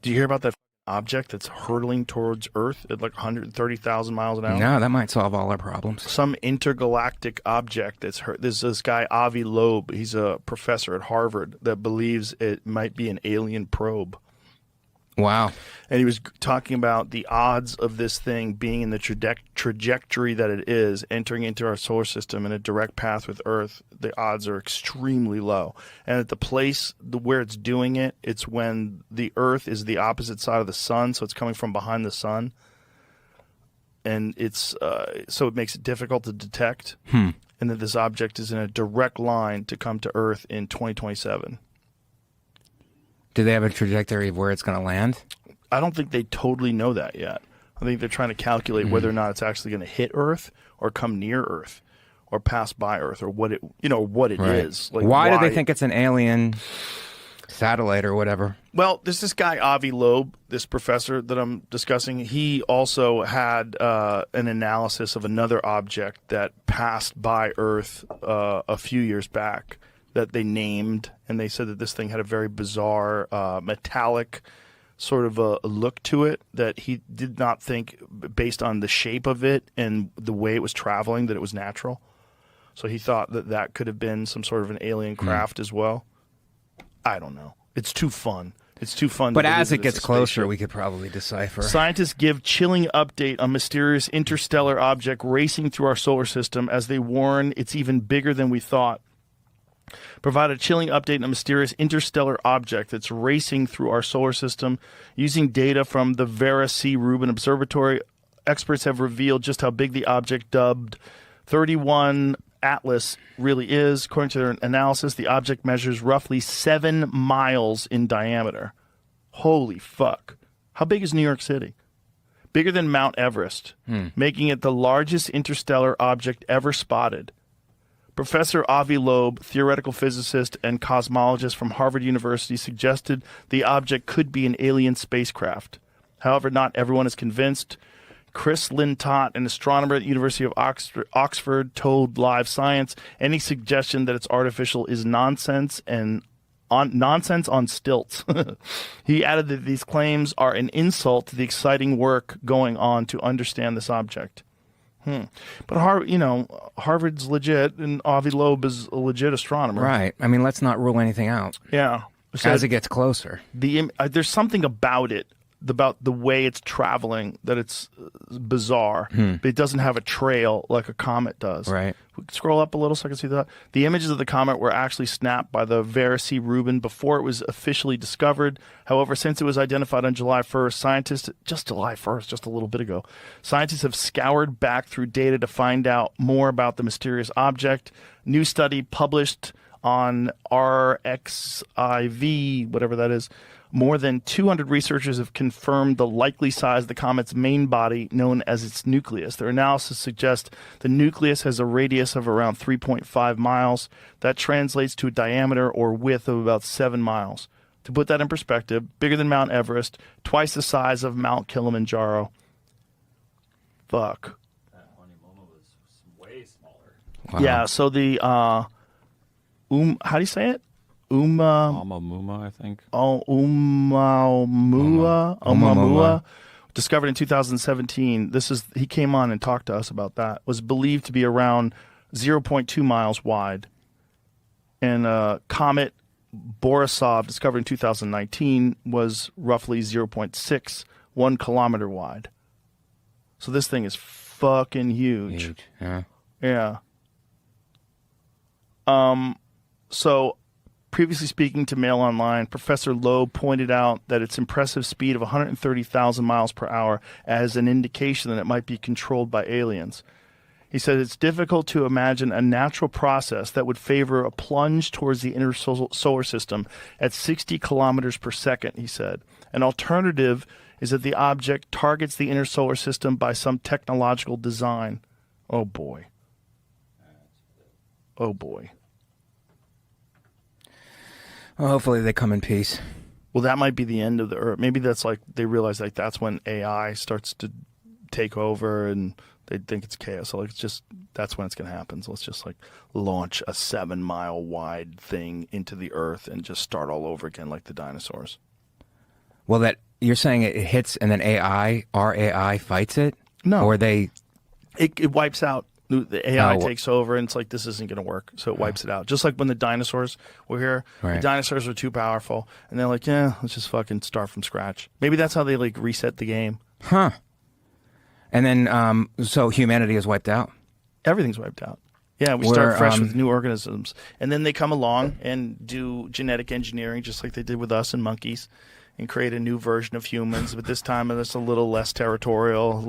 Do you hear about that object that's hurtling towards Earth at like 130,000 miles an hour? No, that might solve all our problems. Some intergalactic object that's hurt. There's this guy, Avi Loeb. He's a professor at Harvard that believes it might be an alien probe. Wow. And he was talking about the odds of this thing being in the trajectory that it is, entering into our solar system in a direct path with Earth. The odds are extremely low. And at the place where it's doing it, it's when the Earth is the opposite side of the sun, so it's coming from behind the sun. And it's so it makes it difficult to detect. And that this object is in a direct line to come to Earth in 2027. Do they have a trajectory of where it's going to land? I don't think they totally know that yet. I think they're trying to calculate whether or not it's actually going to hit Earth or come near Earth or pass by Earth or what it, what it is. Like why do they think it's an alien satellite or whatever? Well, there's this guy, Avi Loeb, this professor that I'm discussing. He also had an analysis of another object that passed by Earth a few years back that they named, and they said that this thing had a very bizarre metallic sort of a look to it that he did not think, based on the shape of it and the way it was traveling, that it was natural. So he thought that that could have been some sort of an alien craft as well. I don't know. It's too fun. It's too fun. But as it gets closer, we could probably decipher. Scientists give chilling update on mysterious interstellar object racing through our solar system as they warn it's even bigger than we thought. Provide a chilling update on a mysterious interstellar object that's racing through our solar system. Using data from the Vera C. Rubin Observatory, experts have revealed just how big the object dubbed 31 Atlas really is. According to their analysis, the object measures roughly 7 miles in diameter. Holy fuck. How big is New York City? Bigger than Mount Everest, making it the largest interstellar object ever spotted. Professor Avi Loeb, theoretical physicist and cosmologist from Harvard University, suggested the object could be an alien spacecraft. However, not everyone is convinced. Chris Lintott, an astronomer at the University of Oxford, told Live Science any suggestion that it's artificial is nonsense and nonsense on stilts. He added that these claims are an insult to the exciting work going on to understand this object. But Harvard's legit, and Avi Loeb is a legit astronomer. Right. I mean, let's not rule anything out. Yeah. So as it gets closer. There's something about it, about the way it's traveling, that it's bizarre. But it doesn't have a trail like a comet does. Right. We can scroll up a little so I can see that. The images of the comet were actually snapped by the Vera C. Rubin before it was officially discovered. However, since it was identified on July 1st, just a little bit ago, scientists have scoured back through data to find out more about the mysterious object. New study published on RXIV, whatever that is. More than 200 researchers have confirmed the likely size of the comet's main body, known as its nucleus. Their analysis suggests the nucleus has a radius of around 3.5 miles. That translates to a diameter or width of about 7 miles. To put that in perspective, bigger than Mount Everest, twice the size of Mount Kilimanjaro. Fuck. That Honeymoon was way smaller. Wow. Yeah, so the, how do you say it? Oumuamua, I think. Oumuamua, discovered in 2017. He came on and talked to us about that. Was believed to be around 0.2 miles wide. And comet Borisov, discovered in 2019, was roughly 0.6, 1 kilometer wide. So this thing is fucking huge. Yeah. So, previously speaking to Mail Online, Professor Loeb pointed out that its impressive speed of 130,000 miles per hour as an indication that it might be controlled by aliens. He said it's difficult to imagine a natural process that would favor a plunge towards the inner solar system at 60 kilometers per second, he said. An alternative is that the object targets the inner solar system by some technological design. Oh, boy. Oh, boy. Well, hopefully they come in peace. Well, that might be the end of the Earth. Maybe that's like they realize like that's when AI starts to take over and they think it's chaos. So like that's when it's going to happen. So let's just like launch a 7-mile wide thing into the Earth and just start all over again like the dinosaurs. Well, that you're saying it hits and then our AI fights it? No. Or they... It wipes out. The AI Oh. takes over, and it's like, this isn't going to work. So it wipes it out. Just like when the dinosaurs were here. The Right. dinosaurs were too powerful. And they're like, yeah, let's just fucking start from scratch. Maybe that's how they like reset the game. Huh. And then, so humanity is wiped out? Everything's wiped out. Yeah, we start fresh with new organisms. And then they come along and do genetic engineering, just like they did with us and monkeys, and create a new version of humans. But this time it's a little less territorial, a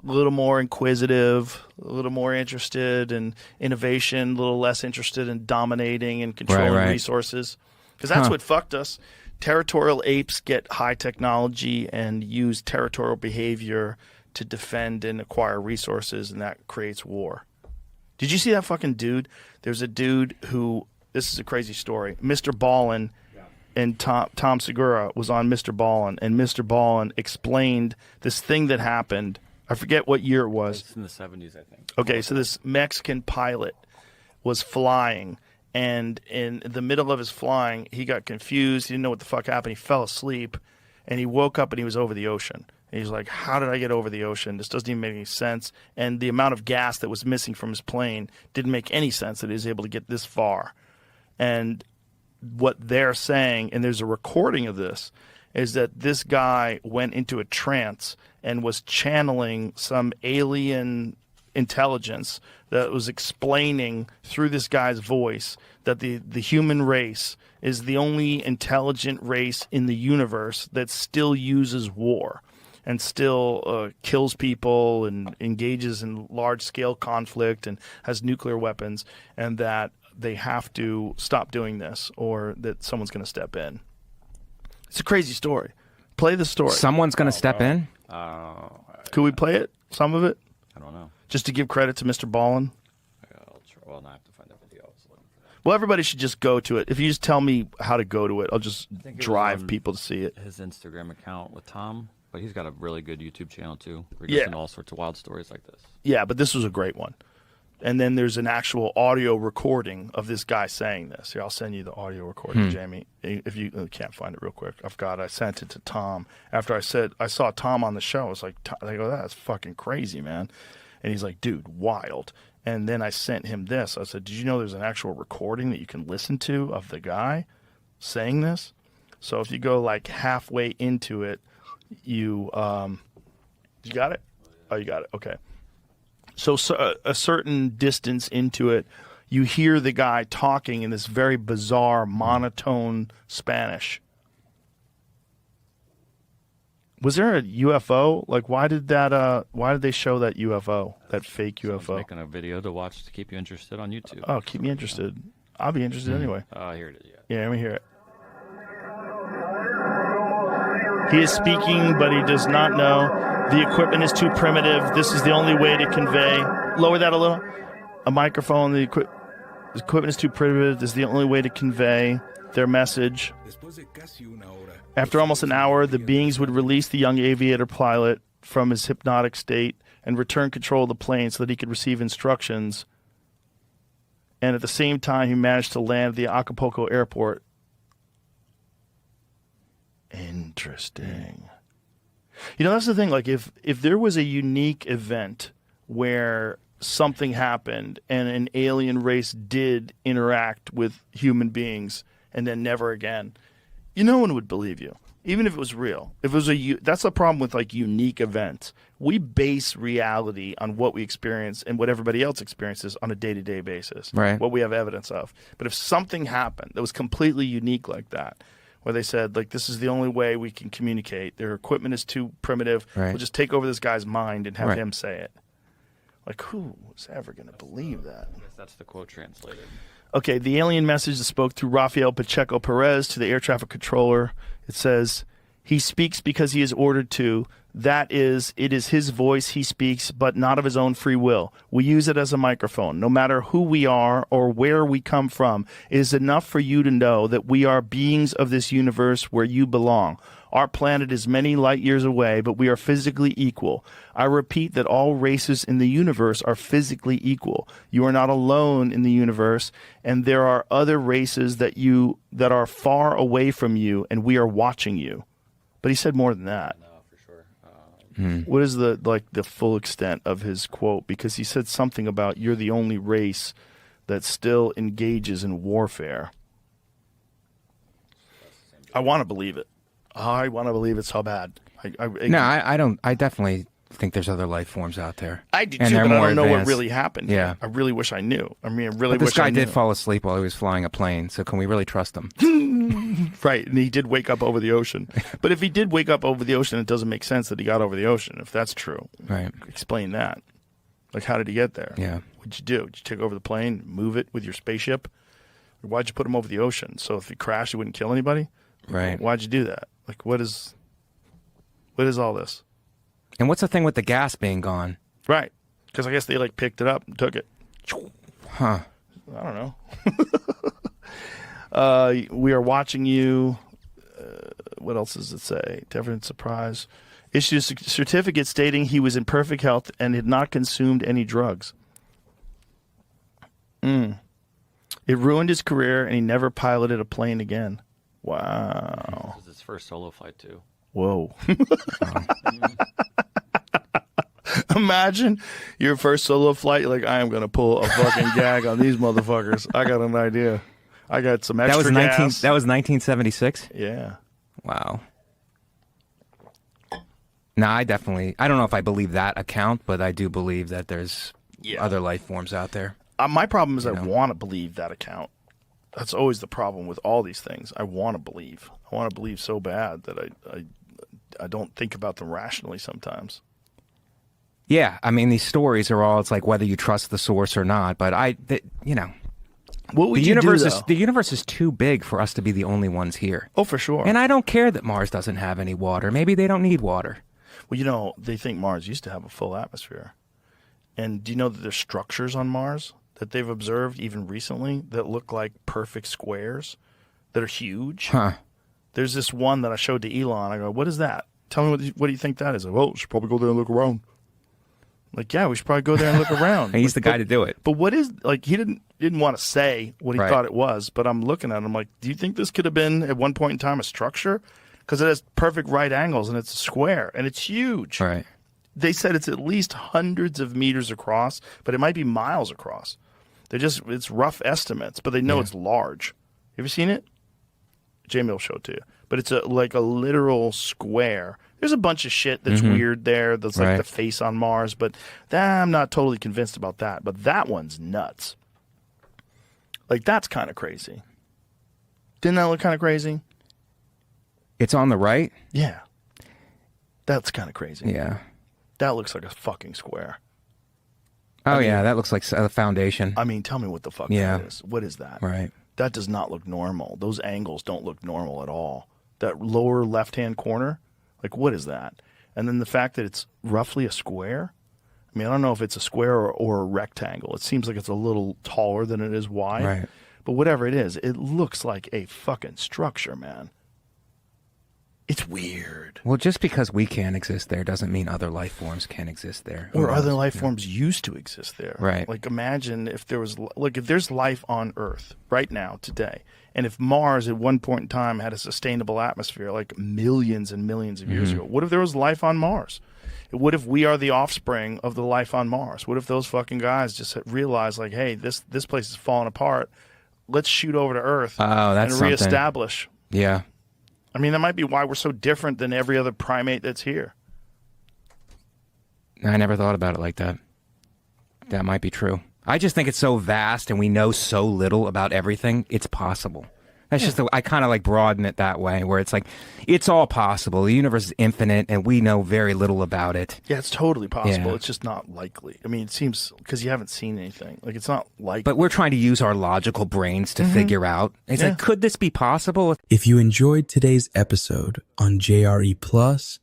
little more inquisitive, a little more interested in innovation, a little less interested in dominating and controlling resources. Because that's what fucked us. Territorial apes get high technology and use territorial behavior to defend and acquire resources, and that creates war. Did you see that fucking dude? There's a dude who, this is a crazy story, Mr. Ballin and Tom Segura was on Mr. Ballin, and Mr. Ballin explained this thing that happened. I forget what year it was. It's in the 70s, I think. Okay, so this Mexican pilot was flying, and in the middle of his flying, he got confused. He didn't know what the fuck happened. He fell asleep, and he woke up, and he was over the ocean. And he's like, how did I get over the ocean? This doesn't even make any sense. And the amount of gas that was missing from his plane didn't make any sense that he was able to get this far. And what they're saying, and there's a recording of this, is that this guy went into a trance and was channeling some alien intelligence that was explaining through this guy's voice that the human race is the only intelligent race in the universe that still uses war and still kills people and engages in large-scale conflict and has nuclear weapons, and that they have to stop doing this or that someone's going to step in. It's a crazy story. Play the story. Someone's going to step in? Could we play it? Some of it? I don't know. Just to give credit to Mr. Ballin? I'll try. Well, now I have to find the video. I was looking for that. Well, everybody should just go to it. If you just tell me how to go to it, I'll just think it was drive on people to see it. His Instagram account with Tom, but he's got a really good YouTube channel too. Where he Yeah. goes into all sorts of wild stories like this. Yeah, but this was a great one. And then there's an actual audio recording of this guy saying this. Here, I'll send you the audio recording, Jamie. If you can't find it real quick. I sent it to Tom. After I saw Tom on the show, I was like, I go, that's fucking crazy, man. And he's like, dude, wild. And then I sent him this. I said, did you know there's an actual recording that you can listen to of the guy saying this? So if you go like halfway into it, you got it? Oh, you got it. Okay. So a certain distance into it, you hear the guy talking in this very bizarre monotone Spanish. Was there a UFO? Like, why did they show that UFO, that fake Someone's UFO? making a video to watch to keep you interested on YouTube. Oh, keep me interested. I'll be interested anyway. Here it is. Yeah. Yeah, let me hear it. He is speaking, but he does not know. The equipment is too primitive. This is the only way to convey. Lower that a little. A microphone. The equipment is too primitive. This is the only way to convey their message. After almost an hour, the beings would release the young aviator pilot from his hypnotic state and return control of the plane so that he could receive instructions. And at the same time, he managed to land at the Acapulco airport. Interesting. You know, that's the thing. Like, if there was a unique event where something happened and an alien race did interact with human beings and then never again, no one would believe you, even if it was real. If it was that's the problem with like unique events. We base reality on what we experience and what everybody else experiences on a day-to-day basis. Right. What we have evidence of. But if something happened that was completely unique like that, where they said, like, this is the only way we can communicate. Their equipment is too primitive. Right. We'll just take over this guy's mind and have Right. him say it. Like, who was ever going to believe that? I guess that's the quote translated. Okay, the alien message that spoke through Rafael Pacheco Perez to the air traffic controller, it says, he speaks because he is ordered to. That is, it is his voice he speaks, but not of his own free will. We use it as a microphone. No matter who we are or where we come from, it is enough for you to know that we are beings of this universe where you belong. Our planet is many light years away, but we are physically equal. I repeat that all races in the universe are physically equal. You are not alone in the universe, and there are other races that are far away from you, and we are watching you. But he said more than that. No, for sure. What is the full extent of his quote? Because he said something about you're the only race that still engages in warfare. I want to believe it. I want to believe it so bad. No, I don't. I definitely think there's other life forms out there. I do And too, they're but I more don't know what advanced. really happened. Yeah. I really wish I knew. I mean, I really But this wish I guy knew. did fall asleep while he was flying a plane, so can we really trust him? Right, and he did wake up over the ocean. But if he did wake up over the ocean, it doesn't make sense that he got over the ocean, if that's true. Right. Explain that. Like, how did he get there? Yeah. What'd you do? Did you take over the plane, move it with your spaceship? Or why'd you put him over the ocean? So if he crashed, he wouldn't kill anybody? Right. Why'd you do that? Like, what is all this? And what's the thing with the gas being gone? Right. Because I guess they, picked it up and took it. Huh. I don't know. We are watching you. What else does it say? Definite surprise. Issued a certificate stating he was in perfect health and had not consumed any drugs. It ruined his career and he never piloted a plane again. Wow. This is his first solo flight, too. Whoa. Imagine your first solo flight. You're like, I am going to pull a fucking gag on these motherfuckers. I got an idea. I got some extra gas. That was 1976? Yeah. Wow. No, I don't know if I believe that account, but I do believe that there's other life forms out there. My problem is I want to believe that account. That's always the problem with all these things. I want to believe. I want to believe so bad that I don't think about them rationally sometimes. Yeah, I mean, these stories are all, it's like whether you trust the source or not, but What would the you universe do, is though? the universe is too big for us to be the only ones here. Oh, for sure. And I don't care that Mars doesn't have any water. Maybe they don't need water. Well, they think Mars used to have a full atmosphere. And do you know that there's structures on Mars that they've observed even recently that look like perfect squares that are huge? Huh. There's this one that I showed to Elon. I go, what is that? Tell me what do you think that is? Like, well, we should probably go there and look around. Like, yeah, we should probably go there and look around. And he's the guy to do it. But what is, he didn't want to say what he Right. thought it was, but I'm looking at it, I'm like, do you think this could have been at one point in time a structure? Because it has perfect right angles and it's a square and it's huge. Right. They said it's at least hundreds of meters across, but it might be miles across. It's rough estimates, but they know it's large. You ever seen it? Jamie will show it to you. But it's like a literal square. There's a bunch of shit that's weird there. That's like the face on Mars, but I'm not totally convinced about that. But that one's nuts. Like, that's kind of crazy. Didn't that look kind of crazy? It's on the right? Yeah. That's kind of crazy. Yeah. That looks like a fucking square. Oh, yeah, that looks like a foundation. I mean, tell me what the fuck Yeah. that is. What is that? Right. That does not look normal. Those angles don't look normal at all. That lower left-hand corner, like, what is that? And then the fact that it's roughly a square. I mean, I don't know if it's a square or a rectangle. It seems like it's a little taller than it is wide. Right. But whatever it is, it looks like a fucking structure, man. It's weird. Well, just because we can't exist there doesn't mean other life forms can't exist there. Or Who knows? other life forms used to exist there. Right. Like, imagine if there was, if there's life on Earth right now, today, and if Mars at one point in time had a sustainable atmosphere, like millions and millions of years ago, what if there was life on Mars? What if we are the offspring of the life on Mars? What if those fucking guys just realized, like, hey, this place is falling apart. Let's shoot over to Earth that's and something. reestablish. Yeah. I mean, that might be why we're so different than every other primate that's here. I never thought about it like that. That might be true. I just think it's so vast and we know so little about everything, it's possible. That's just I kind of like broaden it that way, where it's like, it's all possible. The universe is infinite and we know very little about it. Yeah, it's totally possible. Yeah. It's just not likely. I mean, it seems, because you haven't seen anything. Like, it's not likely. But we're trying to use our logical brains to figure out. It's like, could this be possible? If you enjoyed today's episode on JRE Plus,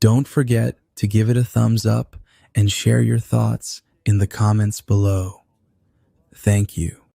don't forget to give it a thumbs up and share your thoughts in the comments below. Thank you.